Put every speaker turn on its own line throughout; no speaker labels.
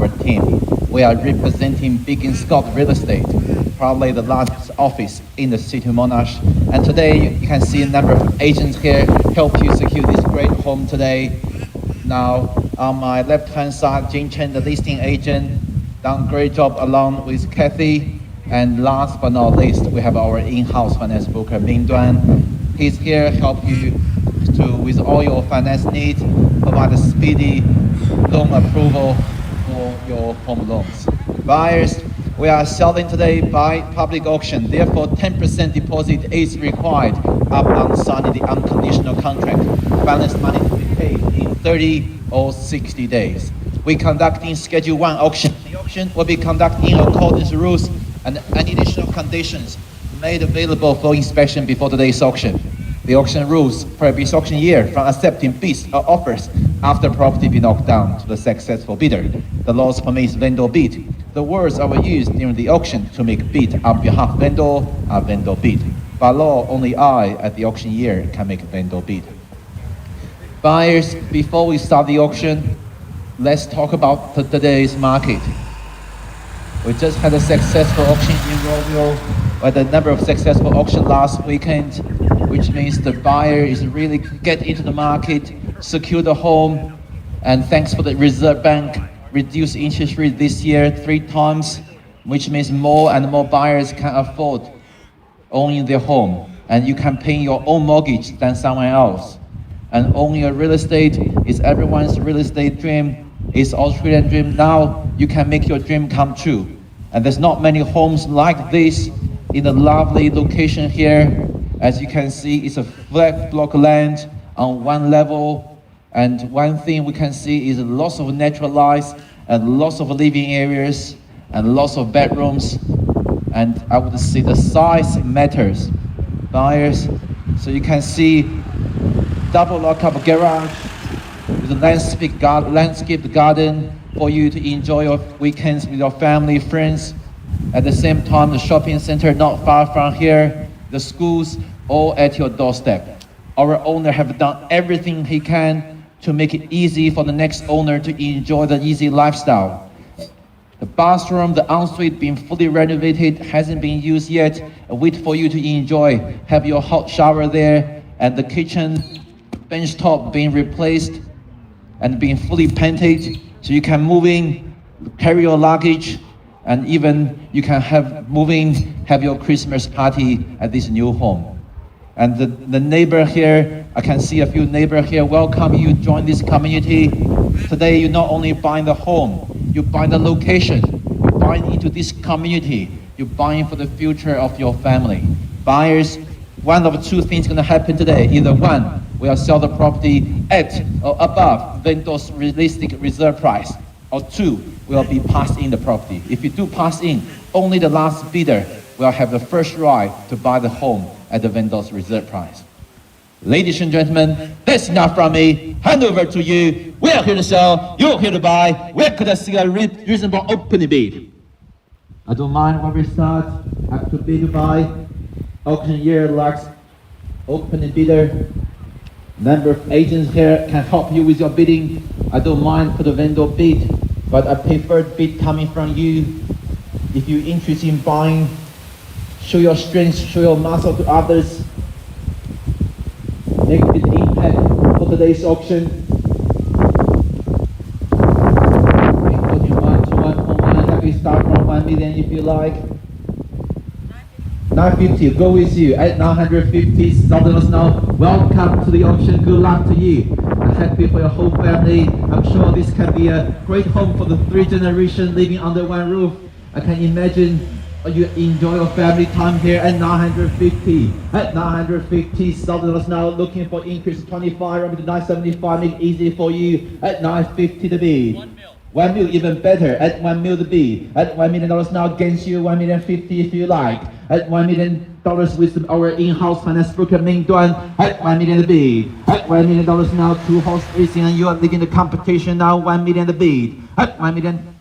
our team. We are representing BigginScott Real Estate, probably the largest office in the city of Monash. And today you can see a number of agents here help you secure this great home today. Now, on my left-hand side, Jing Chen, the listing agent, done a great job along with Cathy. And last but not least, we have our in-house finance broker, Ming Duan. He's here to help you with all your finance needs, provide a speedy loan approval for your home loans. Buyers, we are selling today by public auction, therefore 10% deposit is required upon signing the unconditional contract. Balance money to be paid in 30 or 60 days. We're conducting Schedule 1 auction. The auction will be conducted in accordance with rules and any additional conditions made available for inspection before today's auction. The auction rules prohibits auction year from accepting bids or offers after property be knocked down to the successful bidder. The laws permits vendor bid. The words are used during the auction to make bid on behalf of vendor are vendor bid. By law, only I at the auction year can make vendor bid. Buyers, before we start the auction, let's talk about today's market. We just had a successful auction in Rowville, with a number of successful auctions last weekend, which means the buyer is really get into the market, secure the home, and thanks for the Reserve Bank reduced interest rate this year 3 times, which means more and more buyers can afford owning their home, and you can pay your own mortgage than someone else. And owning a real estate is everyone's real estate dream. It's Australian dream. Now you can make your dream come true. And there's not many homes like this in a lovely location here. As you can see, it's a flat block land on one level. And one thing we can see is lots of natural lights and lots of living areas and lots of bedrooms. And I would say the size matters. Buyers, so you can see double lock-up garage with a landscaped garden for you to enjoy your weekends with your family, friends. At the same time, the shopping center not far from here, the schools all at your doorstep. Our owner have done everything he can to make it easy for the next owner to enjoy the easy lifestyle. The bathroom, the ensuite being fully renovated, hasn't been used yet. Wait for you to enjoy. Have your hot shower there, and the kitchen bench top being replaced and being fully painted, so you can move in, carry your luggage, and even you can have your Christmas party at this new home. And the neighbor here, I can see a few neighbors here, welcome you, join this community. Today you're not only buying the home, you're buying the location, you're buying into this community, you're buying for the future of your family. Buyers, one of 2 things gonna happen today. Either one, we'll sell the property at or above vendor's realistic reserve price, or 2, we'll be passed in the property. If you do pass in, only the last bidder will have the first right to buy the home at the vendor's reserve price. Ladies and gentlemen, that's enough from me. Hand over to you. We're here to sell, you're here to buy. We're going to see a reasonable opening bid. I don't mind when we start. Up to bid to buy. Auction year likes opening bidder. Number of agents here can help you with your bidding. I don't mind for the vendor bid, but I prefer bid coming from you. If you're interested in buying, show your strength, show your muscle to others. Make a big impact for today's auction. Including 1 to 1.1, happy start from 1 million if you like. 950, go with you at 950. Stop us now. Welcome to the auction. Good luck to you. I'm happy for your whole family. I'm sure this can be a great home for the 3 generations living under one roof. I can imagine you enjoy your family time here at 950. At 950, stop us now. Looking for increase 25 up to 975. Make it easy for you at 950 to bid. 1 mil even better at 1 mil to bid. At $1 million now against you, 1,050,000 if you like. At $1 million with our in-house finance broker Ming Duan. At $1 million to bid. At $1 million now, 2 horse racing, and you are leading the competition now. $1 million to bid. At $1 million.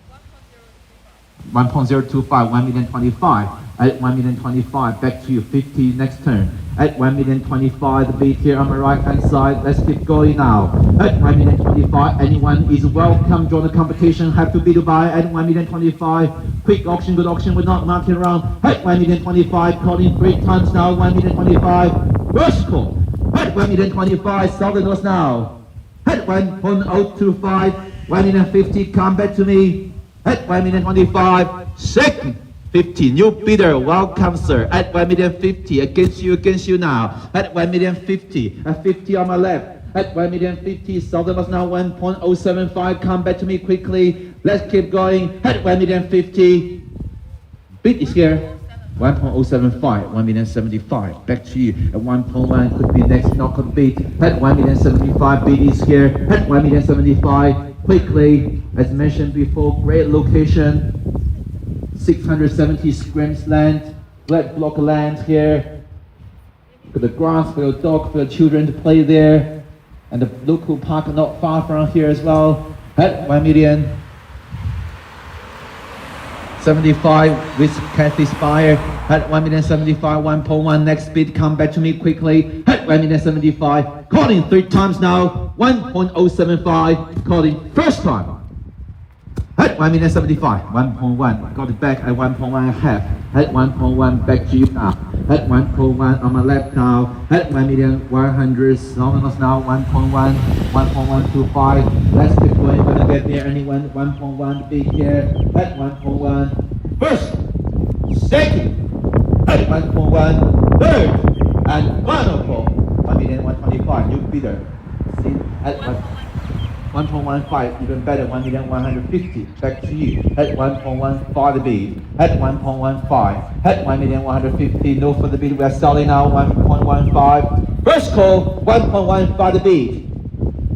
1.025, 1,025. At 1,025, back to you, 50, next turn. At 1,025, the beat here on the right hand side. Let's keep going now. At 1,025, anyone is welcome. Join the competition. Have to be to buy at 1,025. Quick auction, good auction. We're not marking around. At 1,025, calling 3 times now. 1,025. First call. At 1,025, Southerners now. At 1.025, 1,050. Come back to me. At 1,025. Second. 50, new bidder, welcome sir, at 1,050, against you now, at 1,050, at 50 on my left, at 1,050, Southerners now 1.075, come back to me quickly, let's keep going, at 1,050, bid is here, 1.075, 1,075, back to you, at 1.1, could be next knockout bid, at 1,075, bid is here, at 1,075, quickly, as mentioned before, great location, 670 square land, black block of land here. Got the grass for your dog, for your children to play there. And the local park not far from here as well. At 1,075 with Cathy Deng. At 1,075, 1.1, next bid, come back to me quickly. At 1,075, calling 3 times now. 1.075, calling first time. At 1,075, 1.1, got it back at 1.1 half, at 1.1, back to you now, at 1.1 on my left now, at 1,100,000, Southerners now, 1.1, 1.125, let's keep going, when I get there, anyone, 1.1, big here, at 1.1, first, second, at 1.1, third, and final call, 1,125, new bidder, see, at 1.15, even better, 1,150, back to you, at 1.15 the bid, at 1.15, at 1,150, no further bid, we are selling now, 1.15, first call, 1.15 the bid,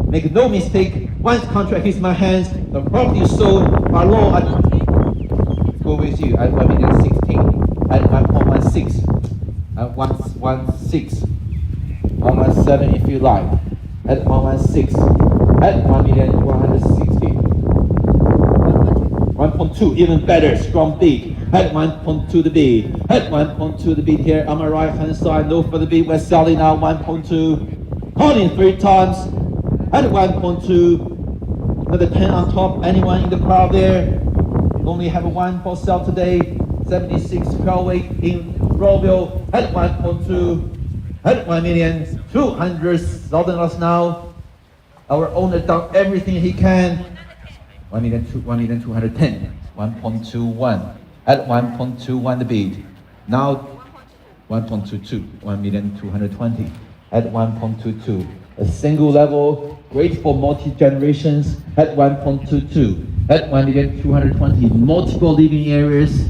make no mistake, once contract hits my hands, the property is sold, by law, I go with you, at 1,016, at 1.16, at 1.16, 1.17 if you like, at 1.16, at 1,160, 1.2, even better, strong bid, at 1.2 the bid, at 1.2 the bid here on my right hand side, no further bid, we're selling now 1.2, holding 3 times, at 1.2, another 10 on top, anyone in the crowd there, only have one for sale today, 76 Quail in Rowville, at 1.2, at 1,200,000, Southerners now. Our owner done everything he can. 1,210, 1.21, at 1.21 the bid. Now 1.22, 1,220, at 1.22. A single level, great for multi-generations, at 1.22, at 1,220. Multiple living areas,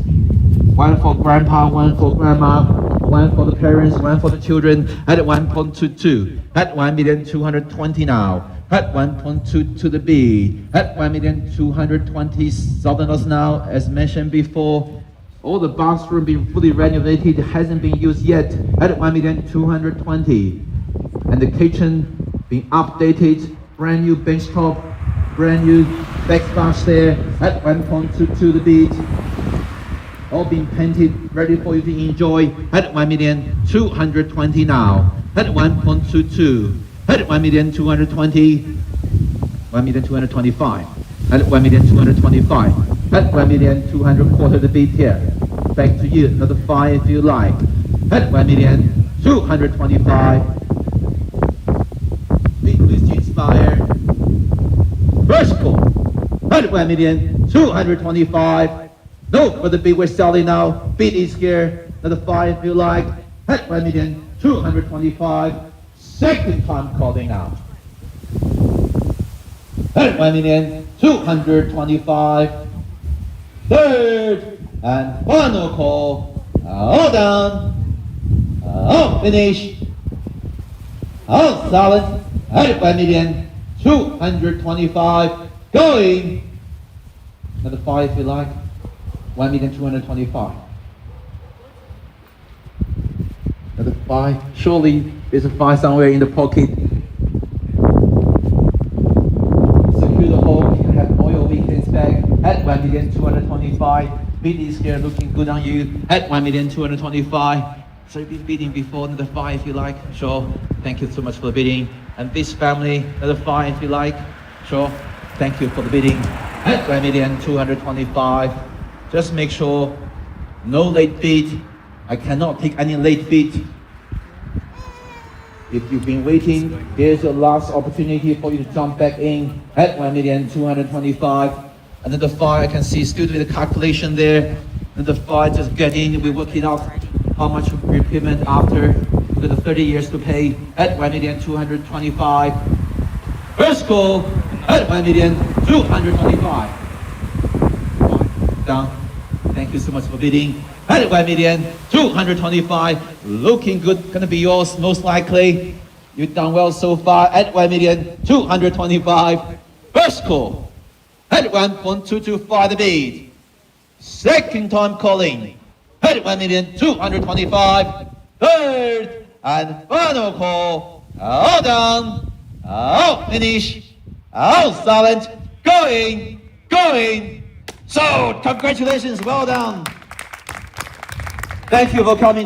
one for grandpa, one for grandma, one for the parents, one for the children, at 1.22, at 1,220 now. At 1.2 to the B, at 1,220, Southerners now, as mentioned before, all the bathroom being fully renovated, hasn't been used yet, at 1,220, and the kitchen being updated, brand new bench top, brand new backsplash there, at 1.2 to the beat, all being painted, ready for you to enjoy, at 1,220 now, at 1.22. At 1,220, 1,225, at 1,225, at 1,200 quarter the beat here. Back to you, another 5 if you like. At 1,225, big with inspire. First call, at 1,225. No, for the bid we're selling now. Bid is here, another 5 if you like. At 1,225. Second time calling out. At 1,225. Third and final call. All done. All finished. All silent. At 1,225. Going. Another 5 if you like. 1,225. Another 5. Surely there's a 5 somewhere in the pocket. Secure the hole. You can have all your weekends back at 1,225,000. Bid is here looking good on you at 1,225,000. So you've been bidding before, another 5 if you like. Sure. Thank you so much for the bidding. And this family, another 5 if you like. Sure. Thank you for the bidding at 1,225,000. Just make sure no late bid. I cannot take any late bid. If you've been waiting, here's your last opportunity for you to jump back in at 1,225,000. Another 5, I can see still doing the calculation there. Another 5, just get in, we work it out how much repayment after. We've got 30 years to pay at 1,225,000. First call at 1,225,000. Down. Thank you so much for bidding. At 1,225,000. Looking good, gonna be yours most likely. You've done well so far at 1,225,000. First call at 1.225 the bid. Second time calling at 1,225,000. Third and final call. All done. All finished. All silent. Going. So, congratulations, well done. Thank you for coming.